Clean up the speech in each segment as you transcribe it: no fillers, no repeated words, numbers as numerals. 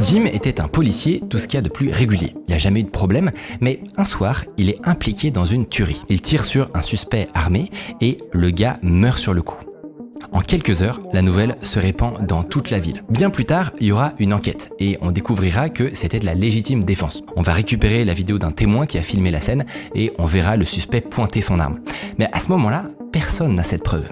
Jim était un policier, tout ce qu'il y a de plus régulier. Il n'a jamais eu de problème, mais un soir, il est impliqué dans une tuerie. Il tire sur un suspect armé et le gars meurt sur le coup. En quelques heures, la nouvelle se répand dans toute la ville. Bien plus tard, il y aura une enquête et on découvrira que c'était de la légitime défense. On va récupérer la vidéo d'un témoin qui a filmé la scène et on verra le suspect pointer son arme. Mais à ce moment-là, personne n'a cette preuve.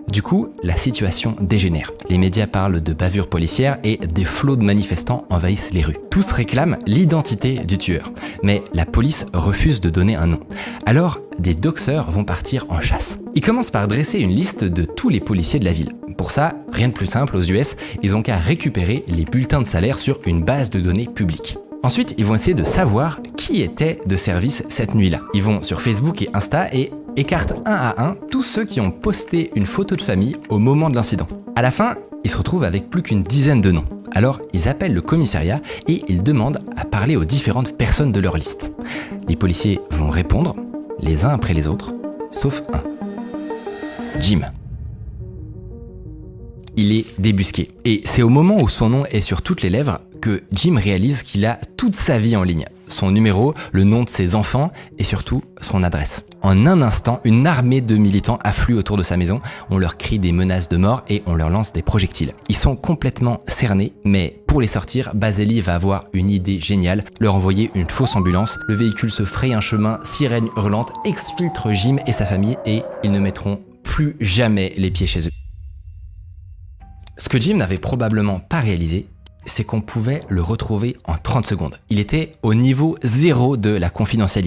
Du coup, la situation dégénère. Les médias parlent de bavures policières et des flots de manifestants envahissent les rues. Tous réclament l'identité du tueur, mais la police refuse de donner un nom. Alors, des doxeurs vont partir en chasse. Ils commencent par dresser une liste de tous les policiers de la ville. Pour ça, rien de plus simple aux US, ils ont qu'à récupérer les bulletins de salaire sur une base de données publique. Ensuite, ils vont essayer de savoir qui était de service cette nuit-là. Ils vont sur Facebook et Insta et écartent un à un tous ceux qui ont posté une photo de famille au moment de l'incident. À la fin, ils se retrouvent avec plus qu'une dizaine de noms. Alors, ils appellent le commissariat et ils demandent à parler aux différentes personnes de leur liste. Les policiers vont répondre, les uns après les autres, sauf un. Jim. Il est débusqué. Et c'est au moment où son nom est sur toutes les lèvres que Jim réalise qu'il a toute sa vie en ligne. Son numéro, le nom de ses enfants et surtout son adresse. En un instant, une armée de militants afflue autour de sa maison. On leur crie des menaces de mort et on leur lance des projectiles. Ils sont complètement cernés, mais pour les sortir, Baseli va avoir une idée géniale, leur envoyer une fausse ambulance. Le véhicule se fraye un chemin, sirène hurlante, exfiltre Jim et sa famille et ils ne mettront plus jamais les pieds chez eux. Ce que Jim n'avait probablement pas réalisé, c'est qu'on pouvait le retrouver en 30 secondes. Il était au niveau 0 de la confidentialité.